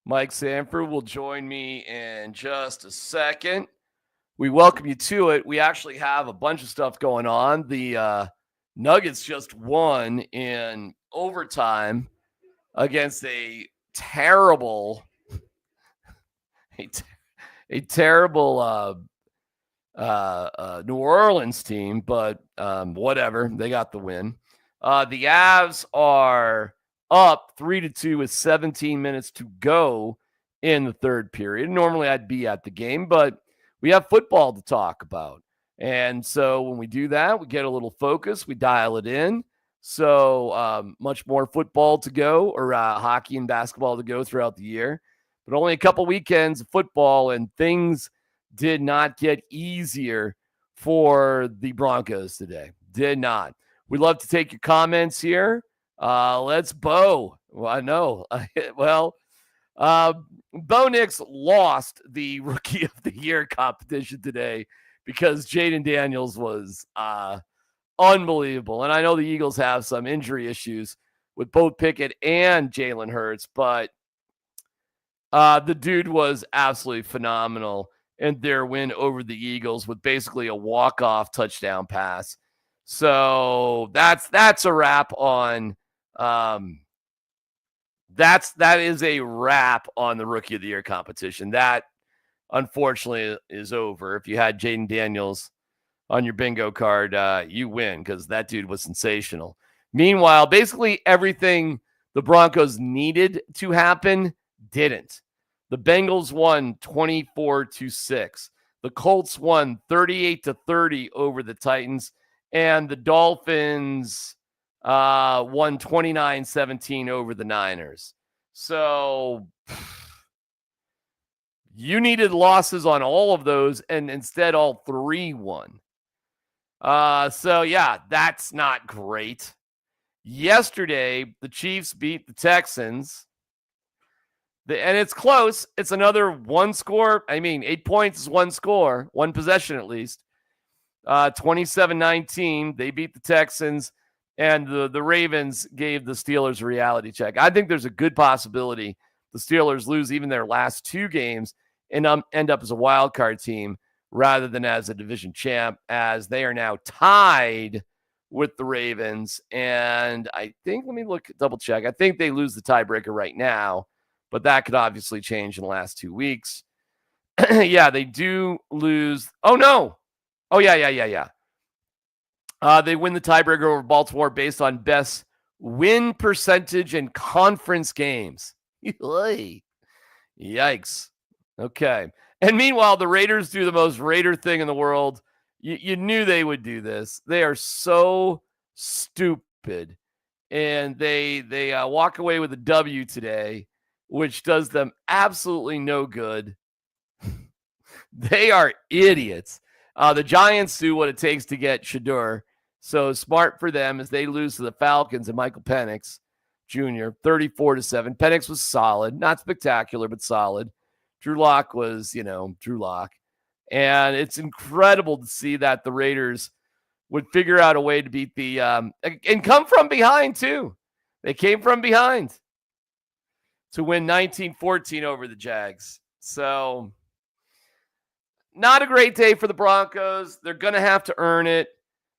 Mike Sanford will join me in just a second. We welcome you to it. We actually have a bunch of stuff going on. The Nuggets just won in overtime against terrible, a, a terrible New Orleans team, but whatever. They got the win. The Avs are up 3-2 with 17 minutes to go in the third period. Normally I'd be at the game, but we have football to talk about. And so when we do that, we get a little focus, we dial it in. So much more football to go, or hockey and basketball to go throughout the year. But only a couple weekends of football, and things did not get easier for the Broncos today. Did not. We'd love to take your comments here. Let's Beau. Well, I know. Bo Nix lost the Rookie of the Year competition today because Jaden Daniels was unbelievable. And I know the Eagles have some injury issues with both Pickett and Jalen Hurts, but the dude was absolutely phenomenal in their win over the Eagles with basically a walk-off touchdown pass. So that's a wrap on that is a wrap on the Rookie of the Year competition. That unfortunately is over. If you had Jaden Daniels on your bingo card, you win because that dude was sensational. Meanwhile, basically everything the Broncos needed to happen didn't. The Bengals won 24-6. The Colts won 38-30 over the Titans, and the Dolphins won 29-17 over the Niners. So you needed losses on all of those, and instead all three won. So yeah, that's not great. Yesterday, the Chiefs beat the Texans. And it's close. It's another one score. 8 points is one score, one possession at least. 27-19. They beat the Texans, and the Ravens gave the Steelers a reality check. I think there's a good possibility the Steelers lose even their last two games and end up as a wild card team rather than as a division champ, as they are now tied with the Ravens. And I think, double check. I think they lose the tiebreaker right now, but that could obviously change in the last 2 weeks. Yeah, they do lose. Oh, no. Oh, yeah. They win the tiebreaker over Baltimore based on best win percentage in conference games. Yikes. Okay. And meanwhile, the Raiders do the most Raider thing in the world. You knew they would do this. They are so stupid. And they walk away with a W today, which does them absolutely no good. They are idiots. The Giants do what it takes to get Shedeur. So smart for them as they lose to the Falcons and Michael Penix Jr. 34-7. Penix was solid, not spectacular, but solid. Drew Lock was, Drew Lock. And it's incredible to see that the Raiders would figure out a way to beat the and come from behind too. They came from behind to win 19-14 over the Jags. So not a great day for the Broncos. They're going to have to earn it.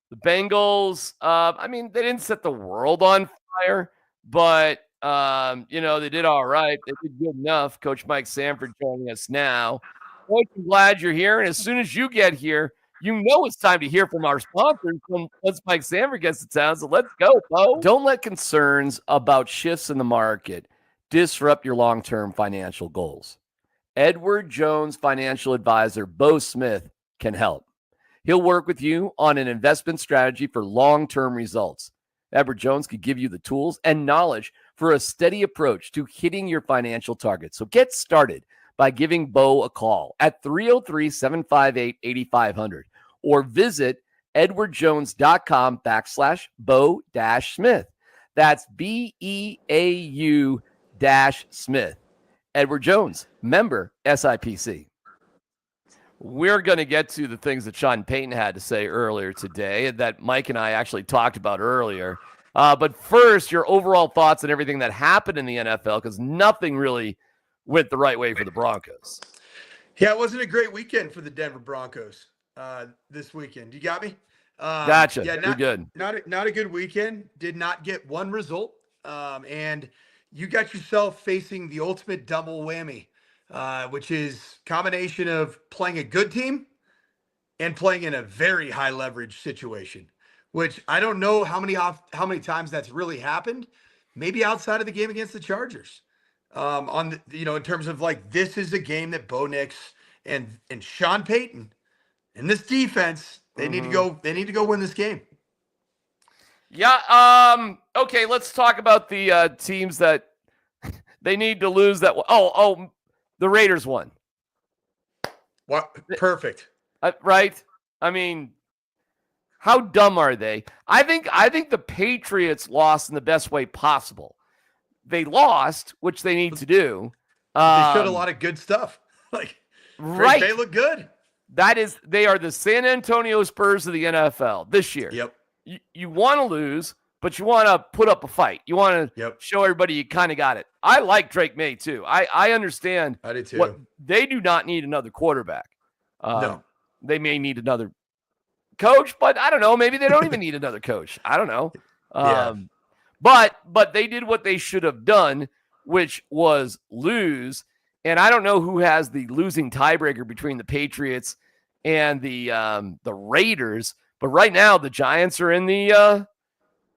The Bengals, they didn't set the world on fire, but, they did all right. They did good enough. Coach Mike Sanford joining us now. Coach, I'm glad you're here. And as soon as you get here, it's time to hear from our sponsors once Mike Sanford gets to town. So let's go, Beau. Don't let concerns about shifts in the market disrupt your long-term financial goals. Edward Jones financial advisor Beau Smith can help. He'll work with you on an investment strategy for long-term results. Edward Jones can give you the tools and knowledge for a steady approach to hitting your financial targets. So get started by giving Beau a call at 303-758-8500 or visit edwardjones.com/Beau-Smith. That's BEAU-Smith. Edward Jones, member SIPC. We're going to get to the things that Sean Payton had to say earlier today that Mike and I actually talked about earlier. But first, your overall thoughts on everything that happened in the NFL, because nothing really went the right way for the Broncos. Yeah, it wasn't a great weekend for the Denver Broncos this weekend. You got me? Gotcha. Yeah, You're good. not a good weekend. Did not get one result, and you got yourself facing the ultimate double whammy, which is combination of playing a good team and playing in a very high leverage situation. Which I don't know how many times that's really happened. Maybe outside of the game against the Chargers, in terms of like this is a game that Bo Nix and Sean Payton and this defense, they need to go. They need to go win this game. Yeah. Okay. Let's talk about the teams that they need to lose. The Raiders won. What? Perfect. Right. I mean, how dumb are they? I think the Patriots lost in the best way possible. They lost, which they need to do. They showed a lot of good stuff. Like, right. They look good. They are the San Antonio Spurs of the NFL this year. Yep. You want to lose, but you want to put up a fight. You want to show everybody you kind of got it. I like Drake May too. I understand. I do too. They do not need another quarterback. No. They may need another coach, but I don't know. Maybe they don't even need another coach. I don't know. But they did what they should have done, which was lose. And I don't know who has the losing tiebreaker between the Patriots and the Raiders. But right now, the Giants are in the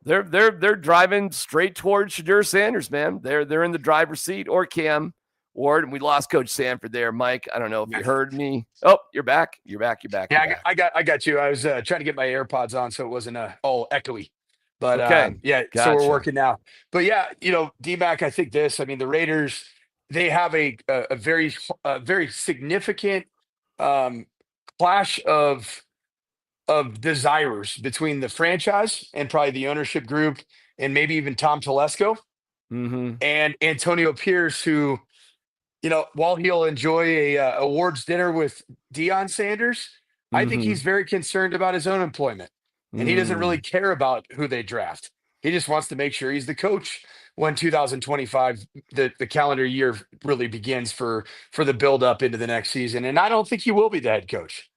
they're driving straight towards Shadur Sanders, man. They're in the driver's seat, or Cam Ward. And we lost Coach Sanford there, Mike. I don't know if you heard me. Oh, you're back. You're back. Yeah, I got you. I was trying to get my AirPods on so it wasn't all echoey. But okay. So we're working now. But yeah, DMac, I think the Raiders, they have a very significant clash of desires between the franchise and probably the ownership group and maybe even Tom Telesco and Antonio Pierce, who, while he'll enjoy a awards dinner with Deion Sanders, I think he's very concerned about his own employment. And he doesn't really care about who they draft. He just wants to make sure he's the coach when 2025, the calendar year really begins for the build-up into the next season. And I don't think he will be the head coach.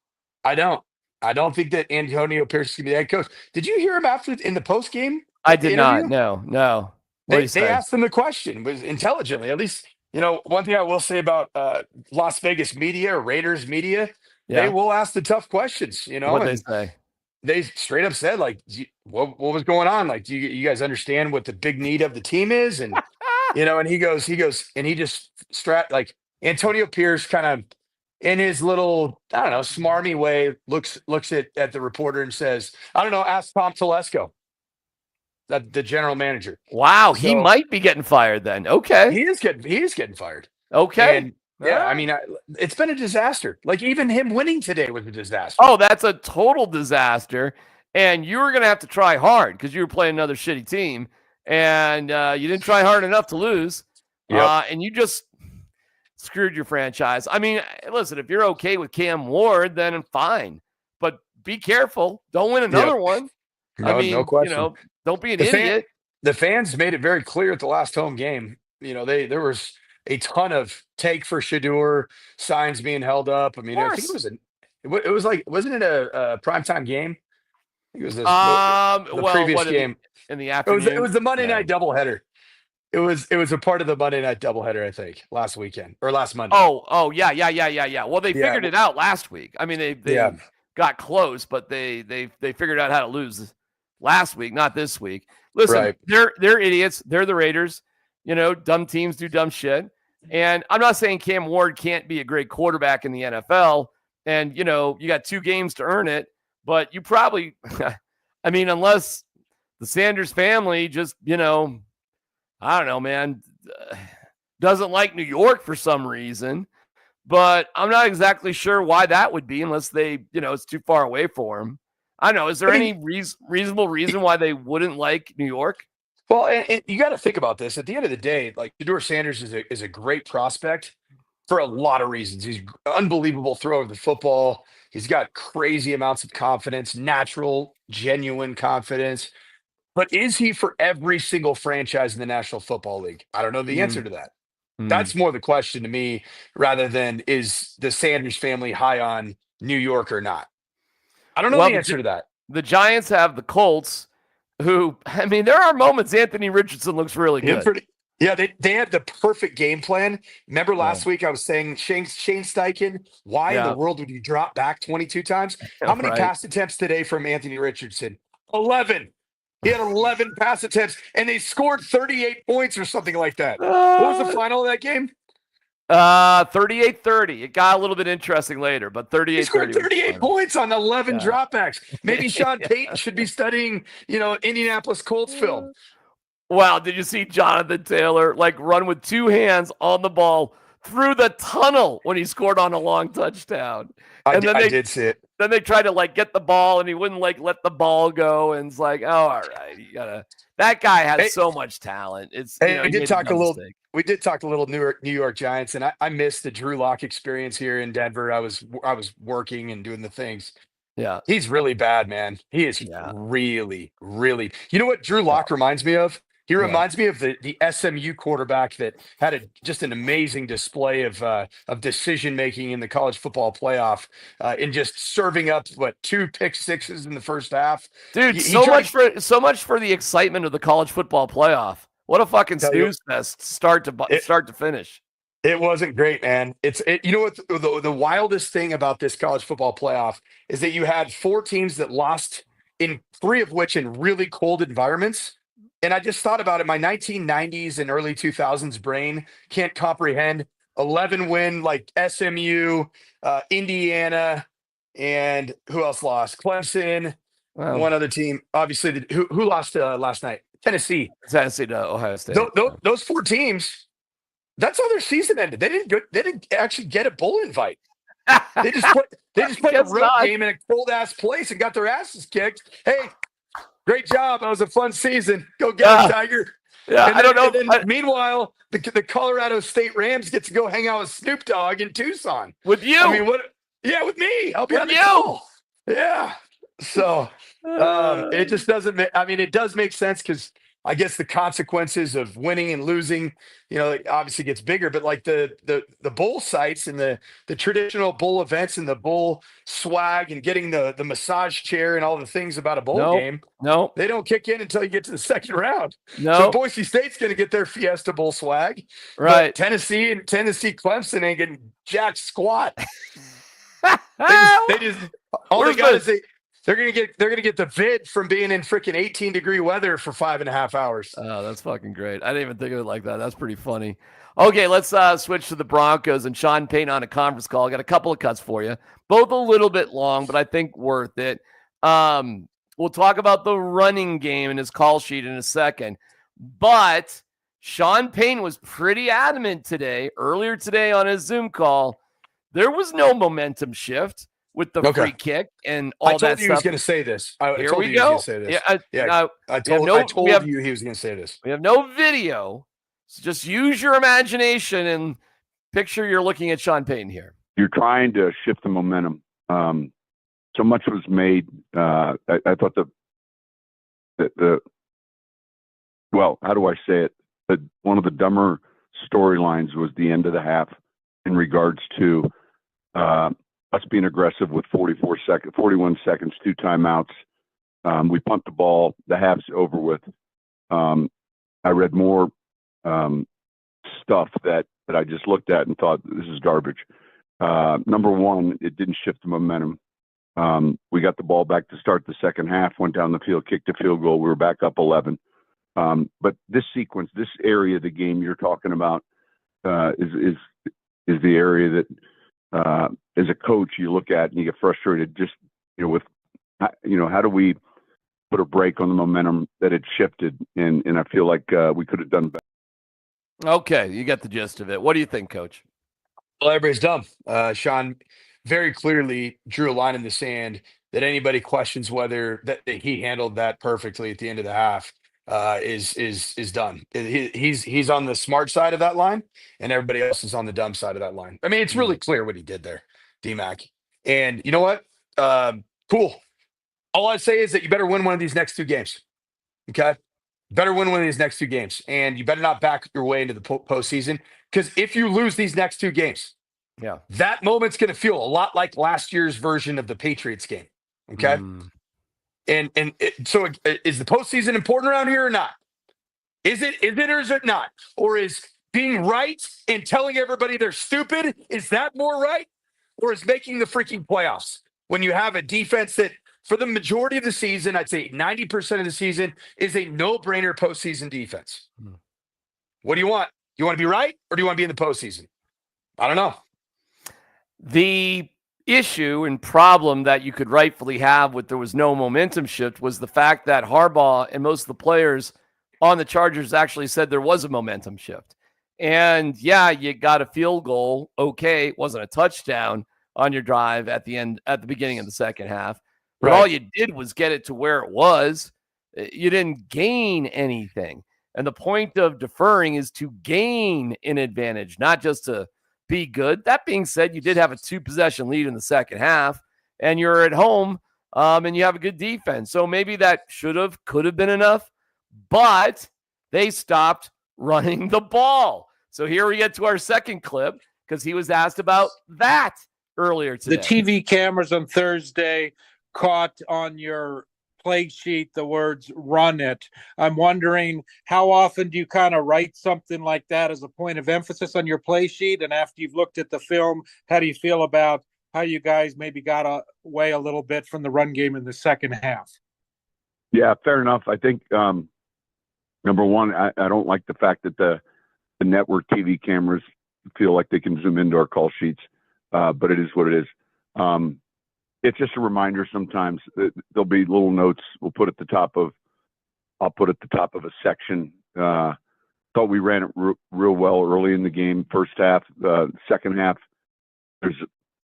I don't think that Antonio Pierce is going to be the head coach. Did you hear him in the post-game? I did not. No. They asked him the question, was intelligently. At least, one thing I will say about Las Vegas media, or Raiders media, they will ask the tough questions. What they say? They straight up said, like, what was going on? Like, do you guys understand what the big need of the team is? And, and he goes, and he just like Antonio Pierce kind of in his little, I don't know, smarmy way, looks at the reporter and says, I don't know, ask Tom Telesco, the general manager. Wow. He might be getting fired then. Okay. He is getting fired. Okay. And yeah, I mean, it's been a disaster. Like, even him winning today was a disaster. Oh, that's a total disaster. And you were going to have to try hard because you were playing another shitty team. And you didn't try hard enough to lose. Yep. And you just screwed your franchise. I mean, listen, if you're okay with Cam Ward, then fine. But be careful. Don't win another one. No question. Don't be an idiot. The fans made it very clear at the last home game. There was a ton of take for Shadur, signs being held up. I mean, I think it was like, wasn't it a primetime game? I think it was the previous game in the afternoon. It was the Monday night doubleheader. It was a part of the Monday night doubleheader, I think, last weekend or last Monday. Oh, yeah. Well, they figured it out last week. I mean, they got close, but they figured out how to lose last week, not this week. Listen, they're idiots. They're the Raiders. Dumb teams do dumb shit. And I'm not saying Cam Ward can't be a great quarterback in the NFL. And, you got 2 games to earn it. But you probably, I mean, unless the Sanders family just, I don't know, man, doesn't like New York for some reason. But I'm not exactly sure why that would be unless they, it's too far away for them. I don't know. Is there any reasonable reason why they wouldn't like New York? Well, and you got to think about this. At the end of the day, like, Shadur Sanders is a great prospect for a lot of reasons. He's unbelievable thrower of the football. He's got crazy amounts of confidence, natural, genuine confidence. But is he for every single franchise in the National Football League? I don't know the answer to that. That's more the question to me, rather than is the Sanders family high on New York or not. I don't know the answer to that. The Giants have the Colts, who, I mean, there are moments Anthony Richardson looks really good. Yeah, they had the perfect game plan. Remember last week I was saying Shane Steichen, why in the world would you drop back 22 times? How many pass attempts today from Anthony Richardson? 11. He had 11 pass attempts, and they scored 38 points or something like that. What was the final of that game? 38-30. It got a little bit interesting later, but 38-30. He scored 38 points on 11 dropbacks. Maybe Sean Payton should be studying, Indianapolis Colts film. Wow, did you see Jonathan Taylor run with two hands on the ball through the tunnel when he scored on a long touchdown? I did see it. Then they tried to get the ball, and he wouldn't let the ball go, and it's all right, you gotta. That guy has so much talent. We did talk a little New York Giants, and I missed the Drew Lock experience here in Denver. I was working and doing the things. Yeah, he's really bad, man. He is really, really. You know what Drew Lock reminds me of? He reminds me of the SMU quarterback that had just an amazing display of decision making in the college football playoff, in just serving up 2 pick sixes in the first half. Dude, so much for the excitement of the college football playoff. What a fucking snooze fest, start to finish. It wasn't great, man. You know what the wildest thing about this college football playoff is that you had 4 teams that lost, in 3 of which in really cold environments. And I just thought about it. My 1990s and early 2000s brain can't comprehend 11 win SMU, Indiana, and who else lost? Clemson, one other team. Obviously, who lost last night? Tennessee. Tennessee to Ohio State. Those 4 teams. That's how their season ended. They didn't actually get a bowl invite. They just played a road game in a cold ass place and got their asses kicked. Hey. Great job. That was a fun season. Go get it, Tiger. Yeah, I don't know. Meanwhile, the Colorado State Rams get to go hang out with Snoop Dogg in Tucson. With you. I mean, what? Yeah, with me. I'll be on the call. Yeah. So it just doesn't make – I mean, it does make sense because I guess the consequences of winning and losing, it obviously gets bigger. But the bowl sites and the traditional bowl events and the bowl swag and getting the massage chair and all the things about a bowl game, they don't kick in until you get to the second round. So Boise State's going to get their Fiesta Bowl swag, right? But Tennessee Clemson ain't getting jack squat. they just all they got is they're gonna get the vid from being in freaking 18-degree weather for 5.5 hours. Oh, that's fucking great. I didn't even think of it like that. That's pretty funny. Okay, let's switch to the Broncos and Sean Payton on a conference call. I got a couple of cuts for you, both a little bit long, but I think worth it. We'll talk about the running game and his call sheet in a second. But Sean Payton was pretty adamant earlier today on his Zoom call. There was no momentum shift with the free kick and all that stuff. I told you he was going to say this. Here we go. I told you he was going to say this. We have no video, so just use your imagination and picture you're looking at Sean Payton here. You're trying to shift the momentum. So much was made. I thought well, how do I say it? One of the dumber storylines was the end of the half in regards to us being aggressive with 41 seconds, 2 timeouts. We punt the ball. The half's over with. I read more stuff that I just looked at and thought, this is garbage. Number one, it didn't shift the momentum. We got the ball back to start the second half, went down the field, kicked a field goal. We were back up 11. But this sequence, this area of the game you're talking about is the area that as a coach you look at and you get frustrated just with how do we put a break on the momentum that had shifted, and I feel like we could have done better. Okay, you got the gist of it. What do you think, Coach? Well, everybody's dumb. Sean very clearly drew a line in the sand that anybody questions whether that he handled that perfectly at the end of the half is done. He's on the smart side of that line, and everybody else is on the dumb side of that line. I mean, it's really clear what he did there, DMac. And you know what? Cool. All I say is that you better win one of these next 2 games. Okay? better win one of these next 2 games, and you better not back your way into the postseason. Because if you lose these next 2 games, that moment's going to feel a lot like last year's version of the Patriots game. Okay, so is the postseason important around here or not? Is it or is it not? Or is being right and telling everybody they're stupid, is that more right? Or is making the freaking playoffs when you have a defense that for the majority of the season, I'd say 90% of the season, is a no-brainer postseason defense? What do you want? You want to be right, or do you want to be in the postseason? I don't know. The issue and problem that you could rightfully have with there was no momentum shift was the fact that Harbaugh and most of the players on the Chargers actually said there was a momentum shift. And yeah, you got a field goal. Okay, it wasn't a touchdown on your drive at the beginning of the second half. But all you did was get it to where it was. You didn't gain anything. And the point of deferring is to gain an advantage, not just to be good. That being said, you did have a 2-possession lead in the second half, and you're at home, and you have a good defense. So maybe that could have been enough, but they stopped running the ball. So here we get to our second clip, because he was asked about that earlier today. The TV cameras on Thursday caught on your play sheet the words "run it." I'm wondering, how often do you kind of write something like that as a point of emphasis on your play sheet? And after you've looked at the film, how do you feel about how you guys maybe got away a little bit from the run game in the second half? Yeah, fair enough. I think number one, I don't like the fact that the network TV cameras feel like they can zoom into our call sheets, but it is what it is. It's just a reminder sometimes. There'll be little notes I'll put at the top of a section. Thought we ran it real well early in the game, first half. Second half, there's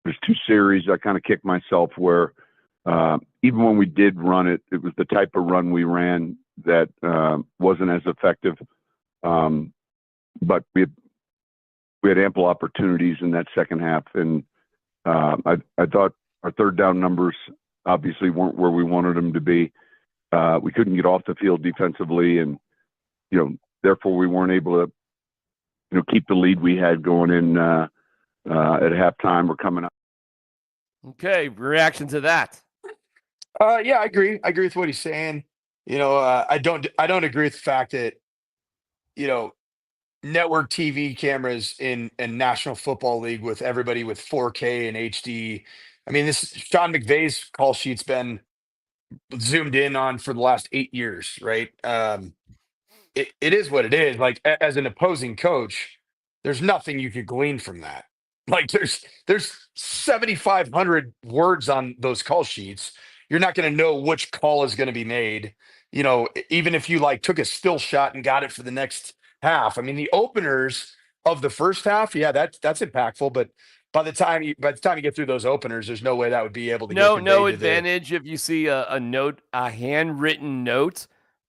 2 series I kind of kicked myself where even when we did run it, it was the type of run we ran that wasn't as effective. But we had ample opportunities in that second half, and I thought our third down numbers obviously weren't where we wanted them to be. We couldn't get off the field defensively, and therefore we weren't able to keep the lead we had going in at halftime or coming up. Okay, reaction to that. Yeah, I agree. I agree with what he's saying. I don't agree with the fact that network TV cameras in National Football League with everybody with 4K and HD. I mean, this Sean McVay's call sheet's been zoomed in on for the last 8 years, right? It is what it is. Like, as an opposing coach, there's nothing you could glean from that. Like, there's 7,500 words on those call sheets. You're not going to know which call is going to be made. Even if you took a still shot and got it for the next half. I mean, the openers of the first half, yeah, that's impactful. But by the time you get through those openers, there's no way that would be able to get no advantage if you see a note, a handwritten note,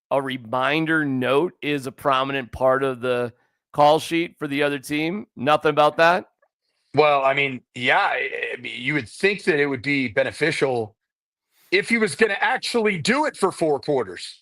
a reminder note is a prominent part of the call sheet for the other team. Nothing about that. Well, I mean, yeah, you would think that it would be beneficial if he was going to actually do it for 4 quarters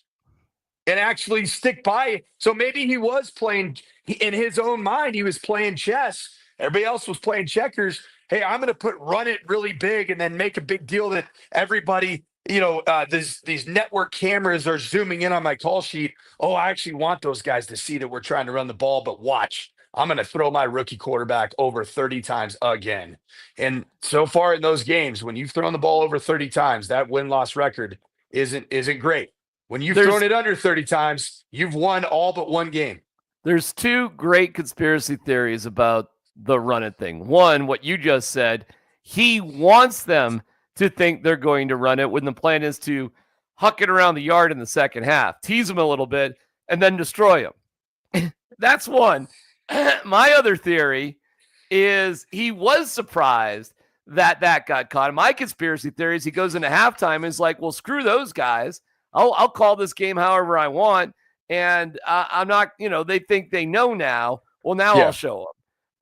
and actually stick by it. So maybe he was playing in his own mind. He was playing chess. Everybody else was playing checkers. Hey, I'm going to run it really big and then make a big deal that everybody, these network cameras are zooming in on my call sheet. Oh, I actually want those guys to see that we're trying to run the ball, but watch. I'm going to throw my rookie quarterback over 30 times again. And so far in those games, when you've thrown the ball over 30 times, that win-loss record isn't great. When you've thrown it under 30 times, you've won all but one game. There's 2 great conspiracy theories about the run it thing. One, what you just said, he wants them to think they're going to run it when the plan is to huck it around the yard in the second half, tease them a little bit, and then destroy them. That's one. My other theory is he was surprised that got caught. My conspiracy theory is he goes into halftime and is like, well, screw those guys. I'll call this game however I want. And I'm not, they think they know now. Well, now I'll show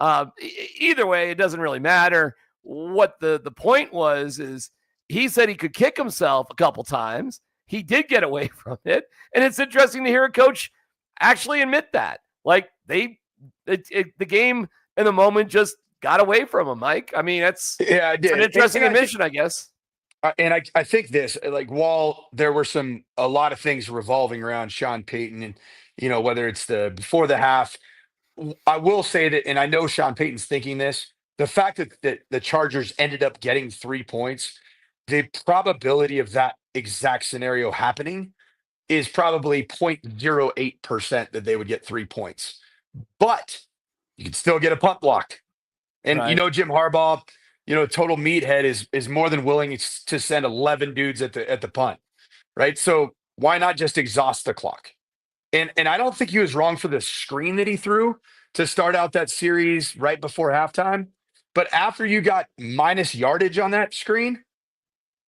them. Either way, it doesn't really matter. What the point was is he said he could kick himself a couple times. he did get away from it. And it's interesting to hear a coach actually admit that. Like the game in the moment just got away from him, Mike. I mean, it's an interesting admission, I guess. And I think this, like, while there were a lot of things revolving around Sean Payton and, whether it's before the half, I will say that, and I know Sean Payton's thinking this, the fact that the Chargers ended up getting 3 points, the probability of that exact scenario happening is probably 0.08% that they would get 3 points. But you can still get a punt block. And, Right. Jim Harbaugh, total meathead is more than willing to send 11 dudes at the punt, right? So why not just exhaust the clock? And I don't think he was wrong for the screen that he threw to start out that series right before halftime. But after you got minus yardage on that screen,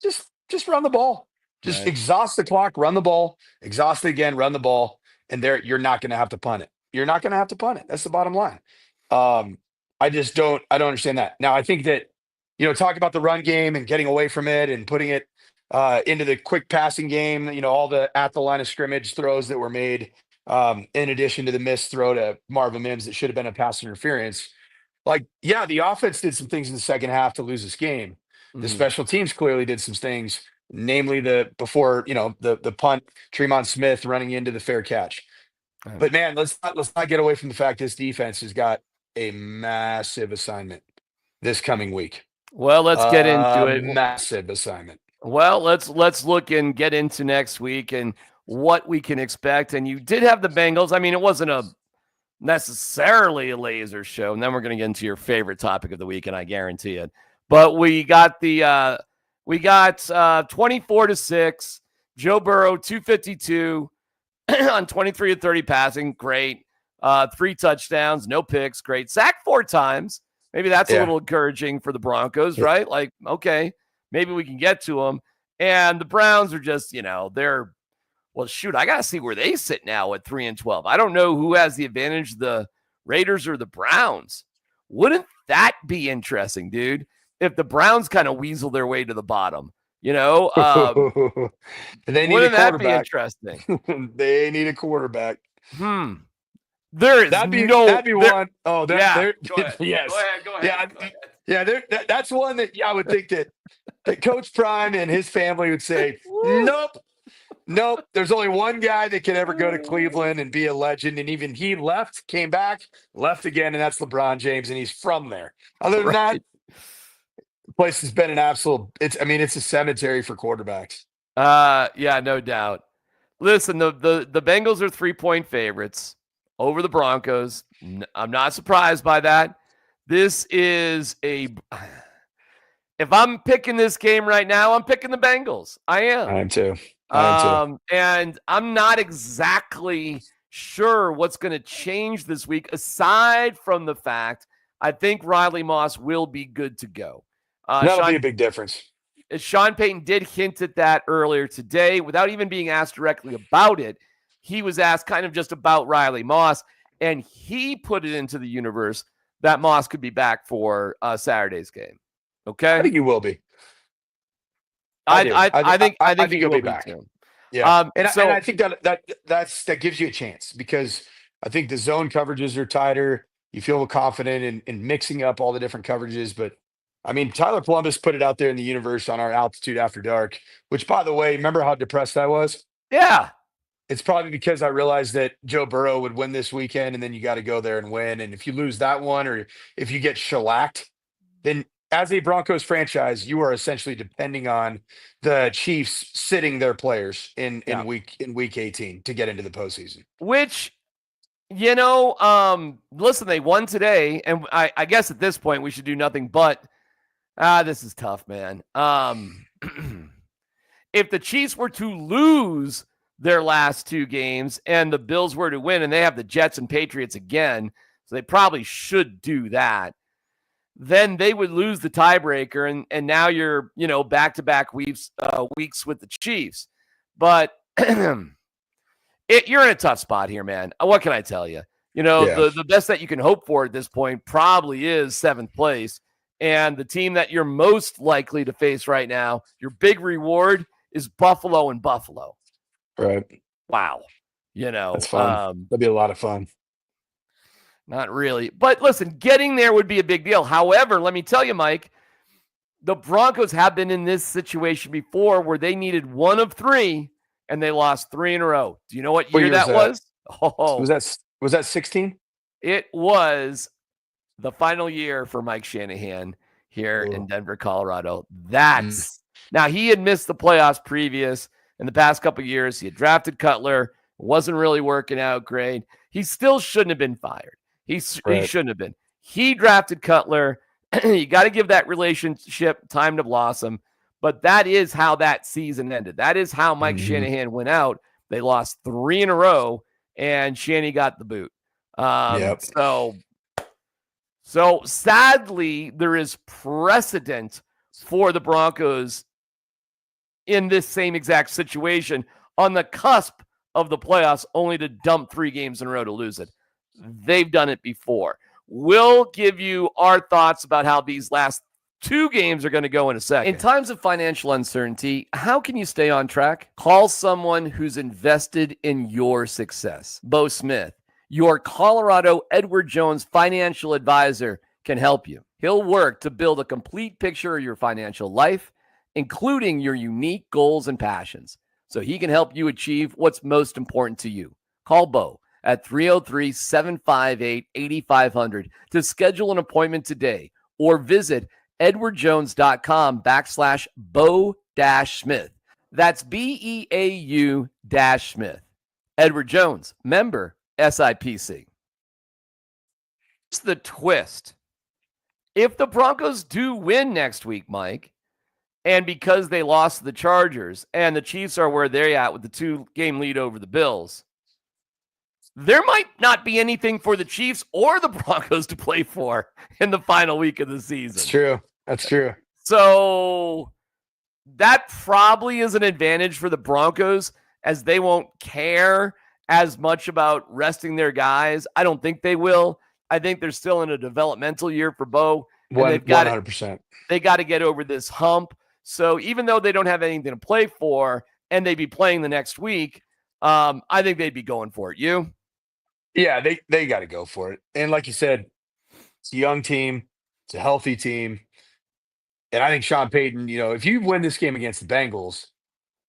just run the ball. Just exhaust the clock, run the ball, exhaust it again, run the ball, and you're not going to have to punt it. You're not going to have to punt it. That's the bottom line. I don't understand that. Now, I think that, talk about the run game and getting away from it and putting it into the quick passing game, all the at the line of scrimmage throws that were made, in addition to the missed throw to Marvin Mims that should have been a pass interference. Like, yeah, the offense did some things in the second half to lose this game. The special teams clearly did some things, namely the punt, Tremont Smith running into the fair catch. But man, let's not get away from the fact this defense has got a massive assignment this coming week. Well, let's get into it. Massive assignment. Well, let's look and get into next week and what we can expect. And you did have the Bengals. I mean, it wasn't necessarily a laser show. And then we're going to get into your favorite topic of the week, and I guarantee it. But we got 24-6. Joe Burrow 252 on 23 of 30 passing. Great. 3 touchdowns, no picks. Great. Sacked 4 times. Maybe that's a little encouraging for the Broncos, right? Like, okay, maybe we can get to them. And the Browns are just, I got to see where they sit now at 3-12. I don't know who has the advantage, the Raiders or the Browns. Wouldn't that be interesting, dude? If the Browns kind of weasel their way to the bottom, they need wouldn't that be interesting? They need a quarterback. There is that'd be one. Oh, go ahead. Yes. Go ahead. That's one that I would think that Coach Prime and his family would say, nope. There's only one guy that can ever go to Cleveland and be a legend, and even he left, came back, left again, and that's LeBron James, and he's from there. Other than that, the place has been an absolute. It's a cemetery for quarterbacks. No doubt. Listen, the Bengals are 3-point favorites over the Broncos. I'm not surprised by that. This is if I'm picking this game right now, I'm picking the Bengals. I am. I am too. And I'm not exactly sure what's going to change this week, aside from the fact I think Riley Moss will be good to go. That'll be a big difference. Sean Payton did hint at that earlier today without even being asked directly about it. He was asked kind of just about Riley Moss, and he put it into the universe that Moss could be back for Saturday's game. Okay, I think he will be. I think he'll be back. Too. Yeah, and I think that gives you a chance, because I think the zone coverages are tighter. You feel confident in mixing up all the different coverages, but I mean, Tyler Columbus put it out there in the universe on our Altitude After Dark, which, by the way, remember how depressed I was? Yeah. It's probably because I realized that Joe Burrow would win this weekend, and then you got to go there and win. And if you lose that one, or if you get shellacked, then as a Broncos franchise, you are essentially depending on the Chiefs sitting their players in week 18 to get into the postseason. Which, listen, they won today, and I guess at this point we should do nothing but this is tough, man. If the Chiefs were to lose their last 2 games and the Bills were to win, and they have the Jets and Patriots again, so they probably should do that, then they would lose the tiebreaker, and now you're, back-to-back weeks with the Chiefs. But you're in a tough spot here, man. What can I tell you? The best that you can hope for at this point probably is 7th place. And the team that you're most likely to face right now, your big reward is Buffalo and Buffalo. Right. Wow. You know, That's fun. That'd be a lot of fun. Not really. But listen, getting there would be a big deal. However, let me tell you, Mike, the Broncos have been in this situation before where they needed one of three and they lost 3 in a row. Do you know what year that was? Oh, was that 16? It was the final year for Mike Shanahan here in Denver, Colorado. Now he had missed the playoffs previous in the past couple of years. He had drafted Cutler, wasn't really working out great. He still shouldn't have been fired. He shouldn't have been. He drafted Cutler. You got to give that relationship time to blossom. But that is how that season ended. That is how Mike Shanahan went out. They lost 3 in a row, and Shanny got the boot. So sadly, there is precedent for the Broncos in this same exact situation on the cusp of the playoffs, only to dump 3 games in a row to lose it. They've done it before. We'll give you our thoughts about how these last 2 games are going to go in a second. In times of financial uncertainty, how can you stay on track? Call someone who's invested in your success. Beau Smith, your Colorado Edward Jones financial advisor, can help you. He'll work to build a complete picture of your financial life, including your unique goals and passions, so he can help you achieve what's most important to you. Call Beau at 303-758-8500 to schedule an appointment today, or visit edwardjones.com/Beau-Smith. That's BEAU-Smith. Edward Jones, member SIPC. It's the twist. If the Broncos do win next week, Mike, and because they lost to the Chargers and the Chiefs are where they're at with the 2-game lead over the Bills, there might not be anything for the Chiefs or the Broncos to play for in the final week of the season. It's true. That's true. So that probably is an advantage for the Broncos, as they won't care as much about resting their guys. I don't think they will. I think they're still in a developmental year for Beau. 100%. They got to get over this hump. So even though they don't have anything to play for and they'd be playing the next week, I think they'd be going for it. You? Yeah, they got to go for it. And like you said, it's a young team. It's a healthy team. And I think Sean Payton, if you win this game against the Bengals,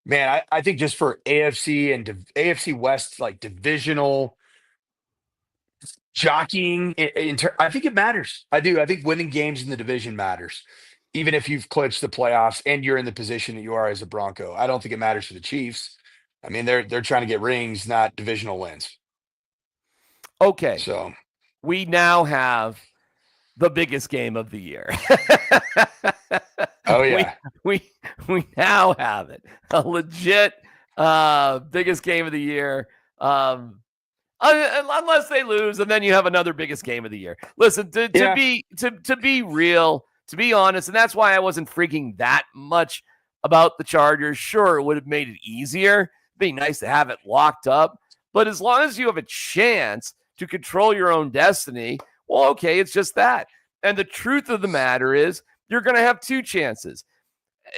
man, I think just for AFC and AFC West, like divisional jockeying, I think it matters. I do. I think winning games in the division matters, even if you've clinched the playoffs and you're in the position that you are as a Bronco. I don't think it matters for the Chiefs. I mean, they're trying to get rings, not divisional wins. Okay. So we now have the biggest game of the year. Oh yeah. We now have it. A legit biggest game of the year. Unless they lose, and then you have another biggest game of the year. Listen, to be real, to be honest, and that's why I wasn't freaking that much about the Chargers. Sure, it would have made it easier. It'd be nice to have it locked up. But as long as you have a chance to control your own destiny, well, okay, it's just that. And the truth of the matter is, you're going to have 2 chances.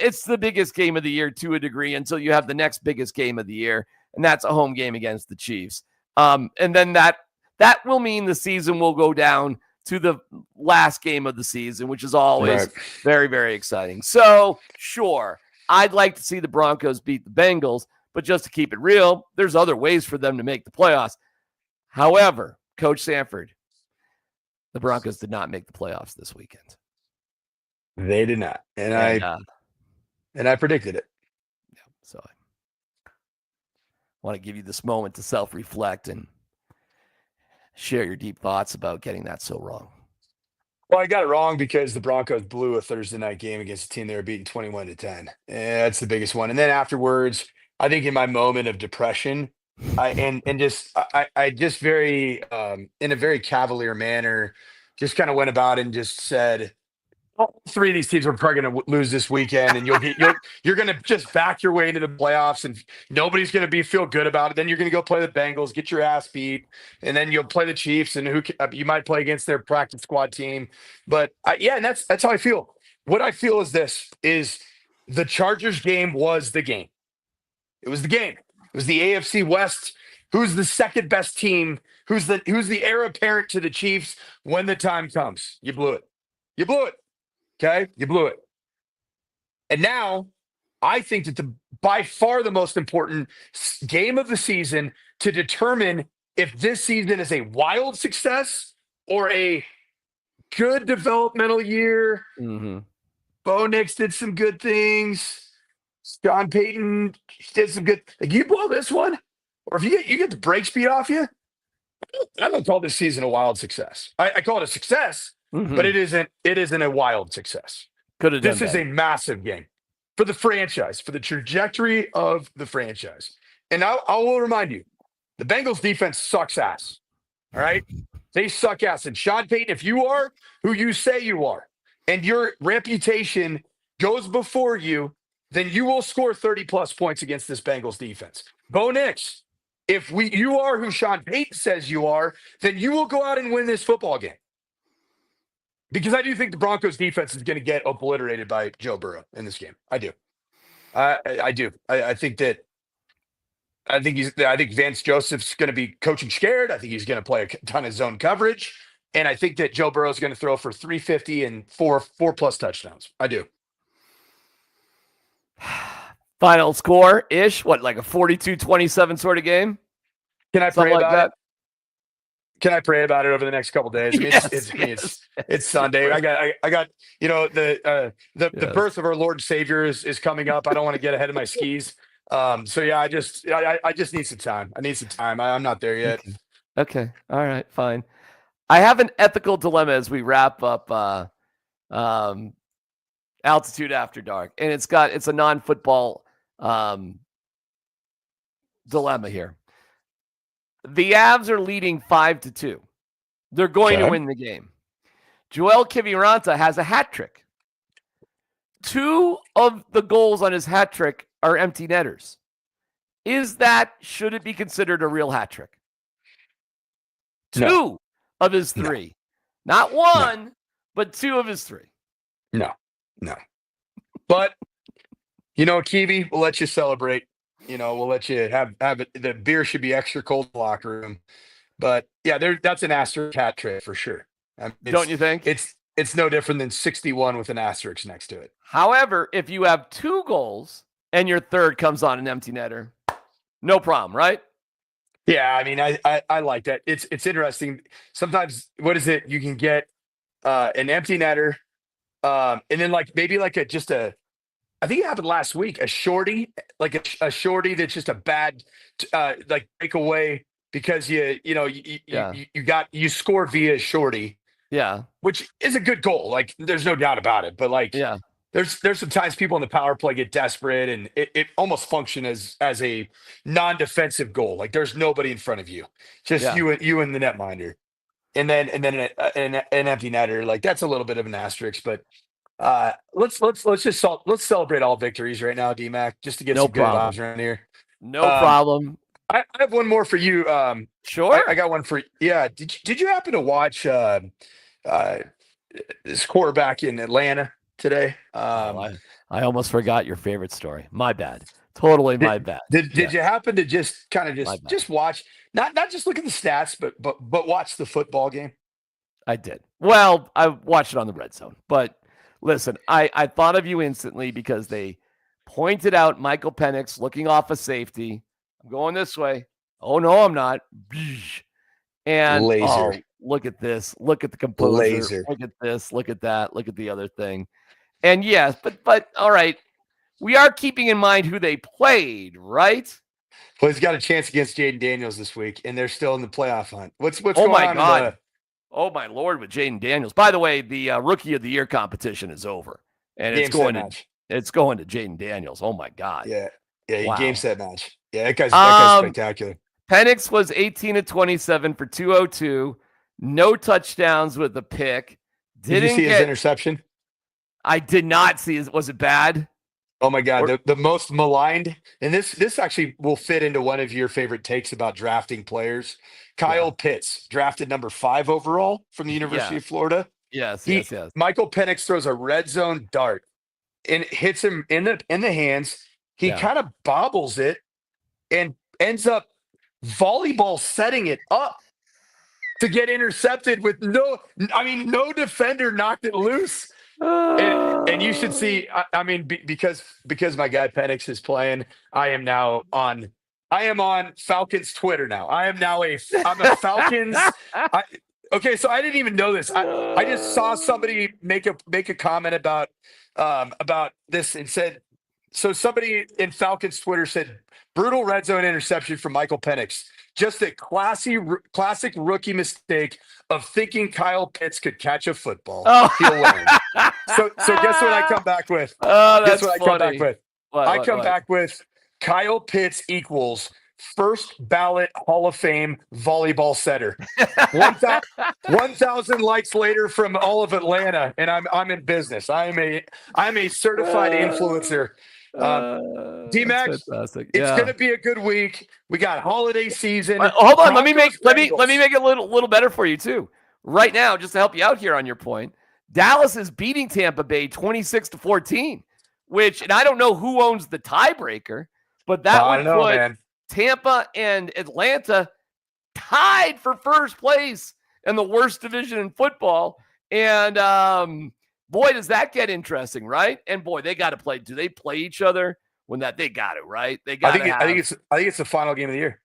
It's the biggest game of the year to a degree until you have the next biggest game of the year, and that's a home game against the Chiefs. And then that will mean the season will go down to the last game of the season, which is always very, very exciting. So, sure, I'd like to see the Broncos beat the Bengals, but just to keep it real, there's other ways for them to make the playoffs. However, Coach Sanford, the Broncos did not make the playoffs this weekend. They did not. And I predicted it. Yeah, so I want to give you this moment to self-reflect and share your deep thoughts about getting that so wrong. Well, I got it wrong because the Broncos blew a Thursday night game against a team they were beating 21-10. And that's the biggest one. And then afterwards, I think in my moment of depression, I just very in a very cavalier manner just kind of went about and just said, all 3 of these teams are probably going to lose this weekend, and you're going to just back your way into the playoffs, and nobody's going to feel good about it. Then you're going to go play the Bengals, get your ass beat, and then you'll play the Chiefs, and you might play against their practice squad team. But and that's how I feel. What I feel is this: is the Chargers game was the game. It was the game. It was the AFC West. Who's the second best team? Who's the heir apparent to the Chiefs when the time comes? You blew it. You blew it. Okay? You blew it. And now I think that by far the most important game of the season to determine if this season is a wild success or a good developmental year. Mm-hmm. Bo Nix did some good things. Sean Payton did some good. Like, you blow this one, or if you get the break speed off you, I don't call this season a wild success. I call it a success, but it isn't a wild success. Could have done This is better. a massive game for the franchise, for the trajectory of the franchise. And I will remind you, the Bengals defense sucks ass. All right? They suck ass. And Sean Payton, if you are who you say you are, and your reputation goes before you, then you will score 30-plus points against this Bengals defense. Bo Nix, if you are who Sean Payton says you are, then you will go out and win this football game. Because I do think the Broncos defense is going to get obliterated by Joe Burrow in this game. I do. I do. I think Vance Joseph's going to be coaching scared. I think he's going to play a ton of zone coverage. And I think that Joe Burrow is going to throw for 350 and four plus touchdowns. I do. Final score-ish? What, like a 42-27 sort of game? Can I pray Something like about that? it? Can I pray about it over the next couple of days? I mean, it's Sunday. I got the birth of our Lord and Savior is coming up. I don't want to get ahead of my skis. So yeah, I just need some time. I need some time. I'm not there yet. Okay. All right. Fine. I have an ethical dilemma as we wrap up Altitude After Dark, and it's a non-football dilemma here. The Avs are leading 5-2. They're going to win the game. Joel Kiviranta has a hat trick. 2 of the goals on his hat trick are empty netters. Should it be considered a real hat trick? 2 of his 3. Not 1, but 2 of his 3. No. But, Kiwi, we'll let you celebrate. We'll let you have it. The beer should be extra cold in the locker room. But, yeah, that's an asterisk hat trick for sure. Don't you think? It's no different than 61 with an asterisk next to it. However, if you have 2 goals and your third comes on an empty netter, no problem, right? Yeah, I mean, I like that. It's interesting. Sometimes, what is it? You can get an empty netter, and then I think it happened last week. A shorty, like a shorty that's just a bad breakaway because you score via shorty. Yeah, which is a good goal. Like, there's no doubt about it. But there's some times people in the power play get desperate, and it almost functions as a non-defensive goal. Like, there's nobody in front of you, just you and the netminder, and then an empty netter. Like, that's a little bit of an asterisk, but. Let's celebrate all victories right now, DMac, just to get some good vibes around here. No problem. I have one more for you. Sure. I got one for you. Yeah. Did you happen to watch this quarterback in Atlanta today? I almost forgot your favorite story. My bad. Totally my bad. Did you happen to just watch, not just look at the stats, but watch the football game? I did. Well, I watched it on the Red Zone, but listen, I thought of you instantly because they pointed out Michael Penix looking off a safety. I'm going this way. Oh, no, I'm not. And laser. Look at this. Look at the composure. Laser. Look at this. Look at that. Look at the other thing. And yes, but all right. We are keeping in mind who they played, right? Well, he's got a chance against Jaden Daniels this week, and they're still in the playoff hunt. What's oh going my on? God. Oh, my Lord, with Jaden Daniels. By the way, the Rookie of the Year competition is over. And it's going to Jaden Daniels. Oh, my God. Yeah. Wow. Game set match. Yeah, that guy's spectacular. Penix was 18-27 for 202. No touchdowns with a pick. Did you see his interception? I did not see his. Was it bad? Oh, my God. The most maligned. And this actually will fit into one of your favorite takes about drafting players. Kyle Pitts, drafted number 5 overall from the University of Florida. Yes. Michael Penix throws a red zone dart and hits him in the hands. He kind of bobbles it and ends up volleyball setting it up to get intercepted with no defender knocked it loose. And you should see, because my guy Penix is playing, I am on Falcons Twitter now. I'm a Falcons. Okay, so I didn't even know this. I just saw somebody make a comment about this and said, so somebody in Falcons Twitter said, brutal red zone interception from Michael Penix. Just a classic rookie mistake of thinking Kyle Pitts could catch a football. Oh. He'll learn. So guess what I come back with? Oh, that's guess what funny. I come back with? I come back with Kyle Pitts equals first ballot Hall of Fame volleyball setter. 1,000 likes later from all of Atlanta, and I'm in business. I'm a certified influencer. DMac, it's going to be a good week. We got holiday season. Hold on, let me make it a little better for you too. Right now, just to help you out here on your point, Dallas is beating Tampa Bay 26-14, and I don't know who owns the tiebreaker, but that would put Tampa and Atlanta tied for first place in the worst division in football. And boy, does that get interesting, right? And boy, they got to play. Do they play each other when they got it, right? They got I think it's the final game of the year.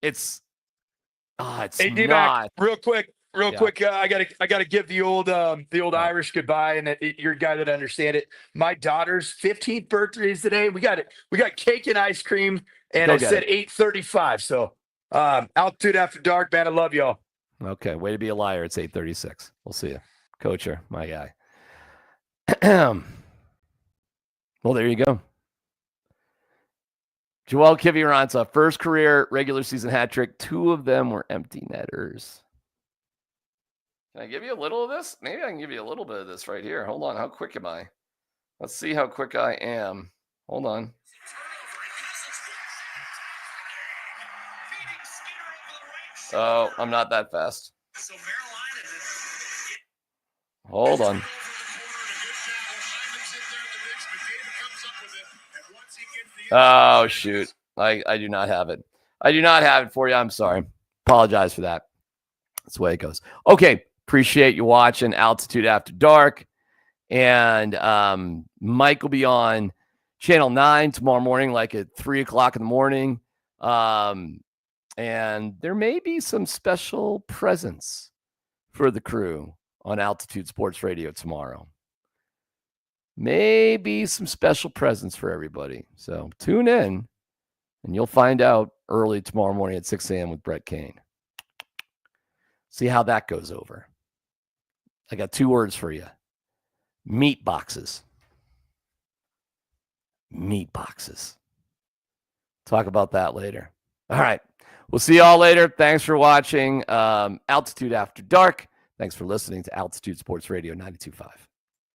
It's hey, not. Real quick. I gotta give the old Irish goodbye, and you're a guy that understand it. My daughter's 15th birthday is today. We got cake and ice cream, and I said 8:35. So altitude after dark, man. I love y'all. Okay, way to be a liar. It's 8:36. We'll see you, Coacher, my guy. Well, there you go. Joel Kiviranta, first career regular season hat trick. 2 of them were empty netters. Can I give you a little of this? Maybe I can give you a little bit of this right here. Hold on. How quick am I? Let's see how quick I am. Hold on. Oh, I'm not that fast. Hold on. Oh, shoot. I do not have it. I do not have it for you. I'm sorry. Apologize for that. That's the way it goes. Okay. Appreciate you watching Altitude After Dark. And Mike will be on Channel 9 tomorrow morning, like at 3 o'clock in the morning. And there may be some special presents for the crew on Altitude Sports Radio tomorrow. Maybe some special presents for everybody. So tune in, and you'll find out early tomorrow morning at 6 a.m. with Brett Kane. See how that goes over. I got 2 words for you. Meat boxes. Meat boxes. Talk about that later. All right. We'll see y'all later. Thanks for watching Altitude After Dark. Thanks for listening to Altitude Sports Radio 92.5.